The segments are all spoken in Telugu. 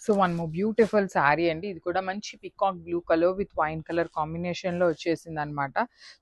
So one more beautiful sari అండి. ఇది కూడా మంచి peacock blue colour with wine colour కాంబినేషన్‌లో వచ్చేసిందనమాట.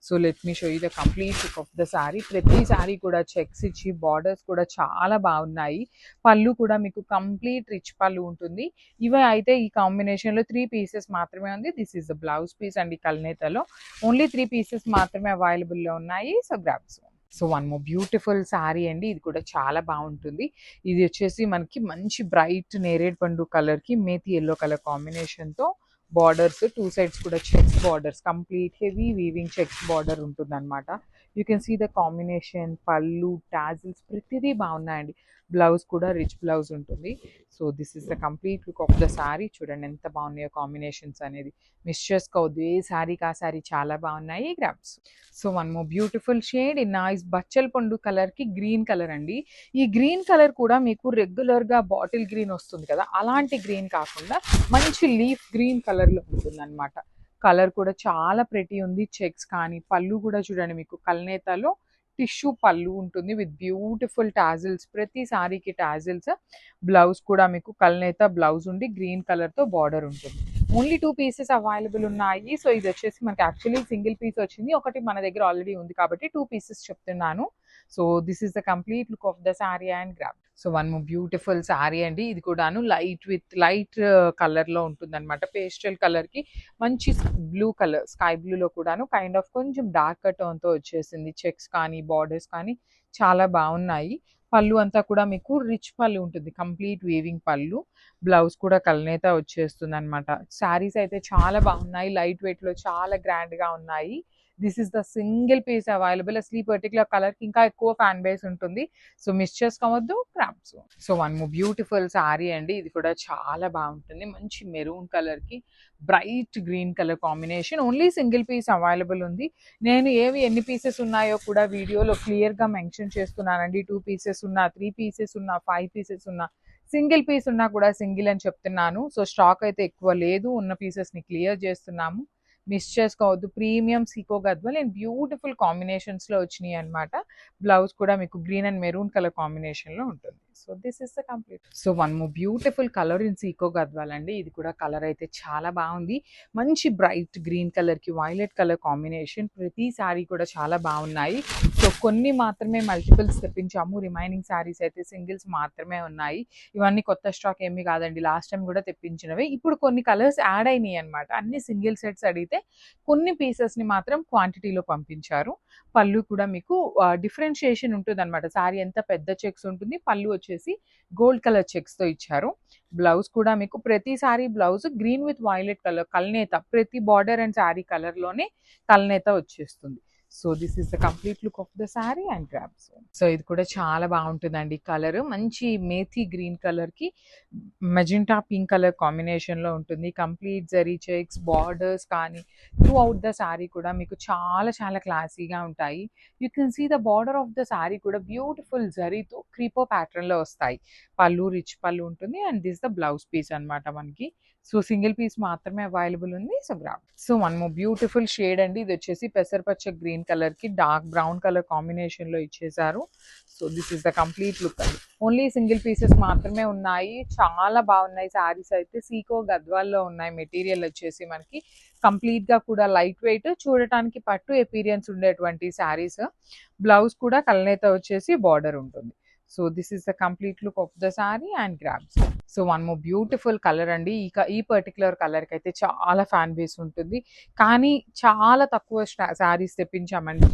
So let me show you the complete look of the sari. ప్రతి శారీ కూడా చెక్స్ ఇచ్చి బార్డర్స్ కూడా చాలా బాగున్నాయి. పళ్ళు కూడా మీకు కంప్లీట్ రిచ్ పళ్ళు ఉంటుంది. ఇవి అయితే ఈ కాంబినేషన్‌లో 3 పీసెస్ మాత్రమే ఉంది. This is the blouse piece అండి కల్నేతలో. ఓన్లీ 3 పీసెస్ మాత్రమే అవైలబుల్‌లో ఉన్నాయి. So grabs. So one more beautiful sari అండి. ఇది కూడా చాలా బాగుంటుంది. ఇది వచ్చేసి మనకి మంచి బ్రైట్ నేరేడ్ పండు కలర్‌కి మేతి యెల్లో కలర్ కాంబినేషన్‌తో బార్డర్స్ 2 సైడ్స్ కూడా checks borders complete heavy weaving checks border ఉంటుందన్నమాట. You can see the combination పళ్ళు, టాజిల్స్ ప్రతిదీ బాగున్నాయండి. బ్లౌజ్ కూడా రిచ్ బ్లౌజ్ ఉంటుంది. So this is the complete look of the sari. చూడండి ఎంత బాగున్నాయో కాంబినేషన్స్ అనేది. మిస్ చేసుకోవద్దు. ఏ శారీకి ఆ శారీ చాలా బాగున్నాయి. Grabs. So one more beautiful shade in nice బచ్చల్ పండు కలర్‌కి గ్రీన్ కలర్ అండి. ఈ గ్రీన్ కలర్ కూడా మీకు రెగ్యులర్‌గా బాటిల్ గ్రీన్ వస్తుంది కదా! అలాంటి గ్రీన్ కాకుండా మంచి లీఫ్ గ్రీన్ కలర్‌లో ఉంటుందన్నమాట. కలర్ కూడా చాలా ప్రెటీ ఉంది. చెక్స్ కానీ పళ్ళు కూడా చూడండి మీకు కల్నేతలో టిష్యూ పళ్ళు ఉంటుంది విత్ బ్యూటిఫుల్ టాజిల్స్. ప్రతి సారీకి టాజిల్స్. బ్లౌజ్ కూడా మీకు కల్నేత బ్లౌజ్ ఉండి గ్రీన్ కలర్‌తో బార్డర్ ఉంటుంది. ఓన్లీ 2 పీసెస్ అవైలబుల్ ఉన్నాయి. సో ఇది వచ్చేసి మనకి యాక్చువల్లీ సింగిల్ పీస్ వచ్చింది. ఒకటి మన దగ్గర ఆల్రెడీ ఉంది కాబట్టి 2 పీసెస్ చెప్తున్నాను. So this is the complete look of the sari and grab. So one more beautiful sari అండి. ఇది కూడాను లైట్ కలర్‌లో ఉంటుందన్నమాట. పేస్టల్ కలర్‌కి మంచి బ్లూ కలర్ స్కై బ్లూలో కూడాను కైండ్ ఆఫ్ కొంచెం డార్కర్ టోన్‌తో వచ్చేసింది. చెక్స్ కానీ బార్డర్స్ కానీ చాలా బాగున్నాయి. పళ్ళు అంతా కూడా మీకు రిచ్ పళ్ళు ఉంటుంది. కంప్లీట్ వీవింగ్ పళ్ళు. బ్లౌజ్ కూడా కల్నేత వచ్చేస్తుందన్నమాట. శారీస్ అయితే చాలా బాగున్నాయి. లైట్ వెయిట్‌లో చాలా గ్రాండ్‌గా ఉన్నాయి. This is the single piece available. అసలు ఈ పర్టిక్యులర్ కలర్‌కి ఇంకా ఎక్కువ ఫ్యాన్ బేస్ ఉంటుంది. సో మిస్ చేసుకోవద్దు. Grabs. So one more beautiful sari అండి. ఇది కూడా చాలా బాగుంటుంది. మంచి మెరూన్ కలర్‌కి bright green colour combination. Only single piece available ఉంది. నేను ఎన్ని పీసెస్ ఉన్నాయో కూడా వీడియోలో క్లియర్‌గా మెన్షన్ చేస్తున్నానండి. 2 పీసెస్ ఉన్నా, 3 పీసెస్ ఉన్నా, 5 పీసెస్ ఉన్నా, సింగిల్ పీస్ ఉన్నా కూడా సింగిల్ అని చెప్తున్నాను. సో స్టాక్ అయితే ఎక్కువ లేదు. ఉన్న పీసెస్‌ని క్లియర్ చేస్తున్నాము. మిస్ చేసుకోవద్దు. Premium Seeko Gadwal and beautiful కాంబినేషన్స్‌లో వచ్చినాయి అన్నమాట. బ్లౌజ్ కూడా మీకు గ్రీన్ అండ్ మెరూన్ కలర్ కాంబినేషన్‌లో ఉంటుంది. So this is the complete. So one more beautiful colour in sico Gadwal అండి. ఇది కూడా కలర్ అయితే చాలా బాగుంది. మంచి బ్రైట్ గ్రీన్ కలర్‌కి వైలెట్ కలర్ కాంబినేషన్. ప్రతి సారీ కూడా చాలా బాగున్నాయి. సో కొన్ని మాత్రమే మల్టిపుల్స్ తెప్పించాము. రిమైనింగ్ సారీస్ అయితే సింగిల్స్ మాత్రమే ఉన్నాయి. ఇవన్నీ కొత్త స్టాక్ ఏమీ కాదండి. లాస్ట్ టైం కూడా తెప్పించినవే. ఇప్పుడు కొన్ని కలర్స్ యాడ్ అయినాయి అన్నమాట. అన్ని సింగిల్ సెట్స్ అడిగితే కొన్ని పీసెస్‌ని మాత్రం క్వాంటిటీలో పంపించారు. పళ్ళు కూడా మీకు డిఫరెన్షియేషన్ ఉంటుందన్నమాట. సారీ ఎంత పెద్ద చెక్స్ ఉంటుంది. పళ్ళు వచ్చేసి గోల్డ్ కలర్ చెక్స్‌తో ఇచ్చారు. బ్లౌజ్ కూడా మీకు ప్రతి sari blouse green with violet colour కల్నేత ప్రతి బార్డర్ అండ్ సారీ కలర్‌లోనే కల్నేత వచ్చేస్తుంది. So this is the complete look of the sari and grabs. సో ఇది కూడా చాలా బాగుంటుందండి. కలర్ మంచి మేథీ గ్రీన్ కలర్‌కి మెజెంటా పింక్ కలర్ కాంబినేషన్‌లో ఉంటుంది. కంప్లీట్ జరీ చెక్స్ బార్డర్స్ కానీ త్రూ అవుట్ ద శారీ కూడా మీకు చాలా చాలా క్లాసీగా ఉంటాయి. You can see the border of the sari కూడా బ్యూటిఫుల్ జరీతో క్రీపో ప్యాటర్న్‌లో వస్తాయి. పళ్ళు రిచ్ పళ్ళు ఉంటుంది and this the blouse piece అన్నమాట మనకి. సో సింగిల్ పీస్ మాత్రమే అవైలబుల్ ఉంది. So grab. So one more beautiful shade అండి. ఇది వచ్చేసి పెసరపచ్చ గ్రీన్ కలర్‌కి డార్క్ బ్రౌన్ కలర్ కాంబినేషన్‌లో ఇచ్చేసారు. So this is the complete look అండి. ఓన్లీ సింగిల్ పీసెస్ మాత్రమే ఉన్నాయి. చాలా బాగున్నాయి శారీస్ అయితే. సీకో గద్వాల్లో ఉన్నాయి. మెటీరియల్ వచ్చేసి మనకి కంప్లీట్‌గా కూడా లైట్ వెయిట్ చూడటానికి పట్టు ఎపీరియన్స్ ఉండేటువంటి శారీస్. బ్లౌజ్ కూడా కల్నేత వచ్చేసి బార్డర్ ఉంటుంది. So this is the complete look of the sari and grabs. So one more beautiful colour అండి. ఈ పర్టిక్యులర్ కలర్‌కి అయితే చాలా ఫ్యాన్ బేస్ ఉంటుంది. కానీ చాలా తక్కువ శారీస్ తెప్పించామండి.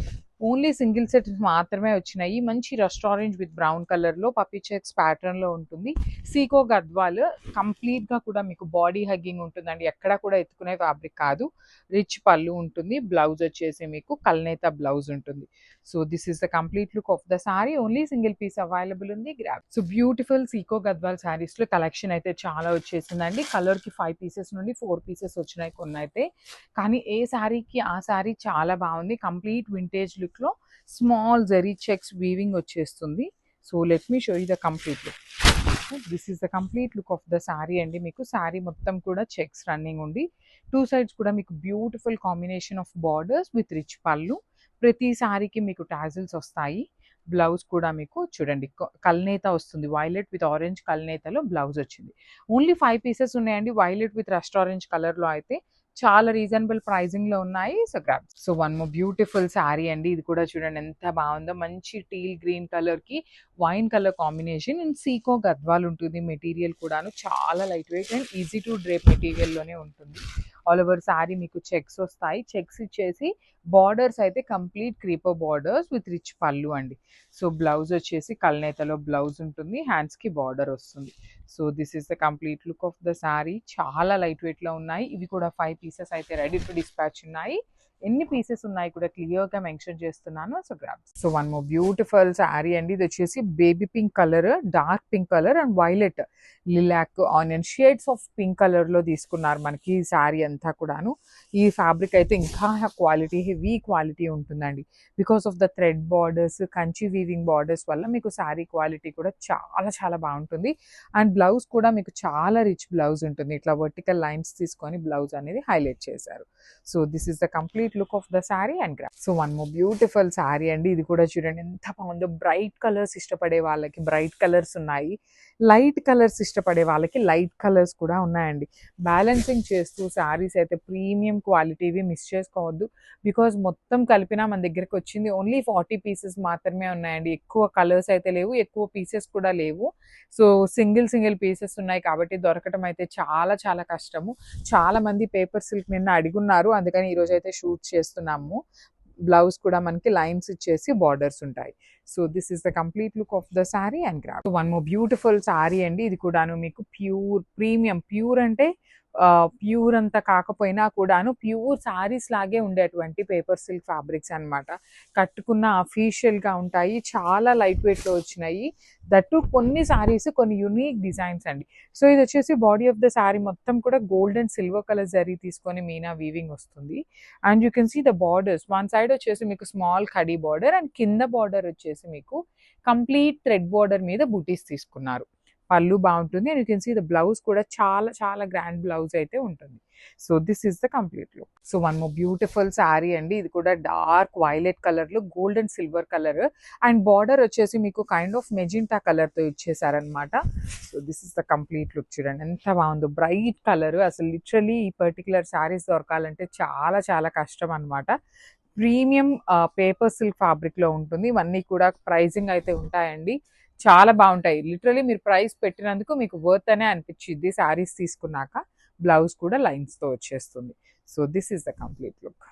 ఓన్లీ సింగిల్ సెట్స్ మాత్రమే వచ్చినాయి. మంచి రస్ట్ ఆరెంజ్ విత్ బ్రౌన్ కలర్‌లో పప్పీ చెక్స్ ప్యాటర్న్‌లో ఉంటుంది. సీకో గద్వాల్ కంప్లీట్‌గా కూడా మీకు బాడీ హగ్గింగ్ ఉంటుందండి. ఎక్కడ కూడా ఎత్తుకునే ఫ్యాబ్రిక్ కాదు. రిచ్ పళ్ళు ఉంటుంది. బ్లౌజ్ వచ్చేసి మీకు కల్నేత బ్లౌజ్ ఉంటుంది. So this is the complete look of the sari. Only single piece available ఉంది. Grab. So beautiful Sico Gadwal శారీస్‌లో కలెక్షన్ అయితే చాలా వచ్చేసిందండి. కలర్‌కి 5 పీసెస్ నుండి 4 పీసెస్ వచ్చినాయి కొన్నైతే. కానీ ఏ శారీకి ఆ శారీ చాలా బాగుంది. కంప్లీట్ వింటేజ్ లుక్‌లో స్మాల్ జరీ చెక్స్ వీవింగ్ వచ్చేస్తుంది. So let me show you the complete look. This is the complete look of the sari అండి. మీకు శారీ మొత్తం కూడా చెక్స్ రన్నింగ్ ఉండి 2 సైడ్స్ కూడా మీకు beautiful combination of borders with rich పళ్ళు. ప్రతి శారీకి మీకు టాజిల్స్ వస్తాయి. బ్లౌజ్ కూడా మీకు చూడండి కల్నేత వస్తుంది, వైలెట్ విత్ ఆరెంజ్ కల్నేతలో బ్లౌజ్ వచ్చింది. ఓన్లీ 5 పీసెస్ ఉన్నాయండి వైలెట్ విత్ రస్ట్ ఆరెంజ్ కలర్లో అయితే. చాలా రీజనబుల్ ప్రైజింగ్ లో ఉన్నాయి. So grab. So one more beautiful sari అండి, ఇది కూడా చూడండి ఎంత బాగుందో. మంచి టీల్ గ్రీన్ కలర్ కి wine colour combination and sico Gadwal ఉంటుంది. మెటీరియల్ కూడాను చాలా light weight and easy to drape material లోనే ఉంటుంది. ఆల్ ఓవర్ శారీ మీకు చెక్స్ వస్తాయి. చెక్స్ ఇచ్చేసి బార్డర్స్ అయితే complete creeper borders with rich పళ్ళు అండి. సో బ్లౌజ్ వచ్చేసి కల్నేతలో బ్లౌజ్ ఉంటుంది, హ్యాండ్స్ కి బార్డర్ వస్తుంది. So this is the complete look of the sari. చాలా లైట్ వెయిట్ లో ఉన్నాయి. ఇవి కూడా 5 పీసెస్ అయితే రెడీ టు డిస్పాచ్ ఉన్నాయి. ఎన్ని పీసెస్ ఉన్నాయి కూడా క్లియర్ గా మెన్షన్ చేస్తున్నాను. So grab. So one more beautiful sari అండి, ఇది వచ్చేసి baby pink colour, dark pink colour and violet lilac onion shades of pink colour లో తీసుకున్నారు మనకి ఈ శారీ అంతా కూడాను. ఈ ఫ్యాబ్రిక్ అయితే ఇంకా క్వాలిటీ, హెవీ క్వాలిటీ ఉంటుందండి. Because of the thread borders, Kanchi weaving borders వల్ల మీకు శారీ క్వాలిటీ కూడా చాలా చాలా బాగుంటుంది. అండ్ బ్లౌజ్ కూడా మీకు చాలా రిచ్ బ్లౌజ్ ఉంటుంది. ఇట్లా వర్టికల్ లైన్స్ తీసుకొని బ్లౌజ్ అనేది హైలైట్ చేశారు. So this is the complete look of the sari and graph. So one more beautiful sari అండి, ఇది కూడా చూడండి ఎంత బాగుందో. బ్రైట్ కలర్స్ ఇష్టపడే వాళ్ళకి బ్రైట్ కలర్స్ ఉన్నాయి, లైట్ కలర్స్ ఇష్టపడే వాళ్ళకి లైట్ కలర్స్ కూడా ఉన్నాయండి. బ్యాలెన్సింగ్ చేస్తూ శారీస్ అయితే ప్రీమియం క్వాలిటీవి మిస్ చేసుకోవద్దు. బికాజ్ మొత్తం కలిపినా మన దగ్గరకు వచ్చింది ఓన్లీ 40 పీసెస్ మాత్రమే ఉన్నాయండి. ఎక్కువ కలర్స్ అయితే లేవు, ఎక్కువ పీసెస్ కూడా లేవు. సో సింగిల్ పీసెస్ ఉన్నాయి కాబట్టి దొరకటం అయితే చాలా చాలా కష్టము. చాలా మంది పేపర్ సిల్క్ నిన్న అడుగున్నారు, అందుకని ఈరోజు అయితే షూట్ చేస్తున్నాము. బ్లౌజ్ కూడా మనకి లైన్స్ ఇచ్చేసి బార్డర్స్ ఉంటాయి. So this is the complete look of the sari and graph. One more beautiful sari అండి, ఇది కూడాను మీకు ప్యూర్ ప్రీమియం. ప్యూర్ అంటే ప్యూర్ అంతా కాకపోయినా కూడాను ప్యూర్ శారీస్ లాగే ఉండేటువంటి పేపర్ సిల్క్ ఫ్యాబ్రిక్స్ అనమాట. కట్టుకున్న అఫీషియల్ గా ఉంటాయి, చాలా లైట్ వెయిట్ లో వచ్చినాయి. దట్టు కొన్ని శారీస్ కొన్ని యూనిక్ డిజైన్స్ అండి. సో ఇది వచ్చేసి బాడీ ఆఫ్ ద శారీ మొత్తం కూడా gold and silver colour zari తీసుకొని మీనా వీవింగ్ వస్తుంది. And you can see the borders. One side వచ్చేసి మీకు స్మాల్ కడీ బార్డర్ అండ్ కింద బార్డర్ వచ్చేసి మీకు కంప్లీట్ థ్రెడ్ బార్డర్ మీద బూటీస్ తీసుకున్నారు. పళ్ళు బాగుంటుంది and you can see the blouse కూడా చాలా చాలా గ్రాండ్ బ్లౌజ్ అయితే ఉంటుంది. So this is the complete look. So one more beautiful sari అండి, ఇది కూడా డార్క్ వైలెట్ కలర్ లో gold and silver colour and border వచ్చేసి మీకు కైండ్ ఆఫ్ మెజింటా కలర్ తో ఇచ్చేసారనమాట. So this is the complete look. చూడండి ఎంత బాగుందో, బ్రైట్ కలర్. అసలు లిటరలీ ఈ పర్టికులర్ శారీస్ దొరకాలంటే చాలా చాలా కష్టం అనమాట. ప్రీమియం పేపర్ సిల్క్ ఫ్యాబ్రిక్ లో ఉంటుంది. ఇవన్నీ కూడా ప్రైజింగ్ అయితే ఉంటాయండి, చాలా బాగుంటాయి. లిటరలీ మీరు ప్రైస్ పెట్టినందుకు మీకు వర్త్ అనే అనిపించింది శారీస్ తీసుకున్నాక. బ్లౌజ్ కూడా లైన్స్ తో వచ్చేస్తుంది. So this is the complete look.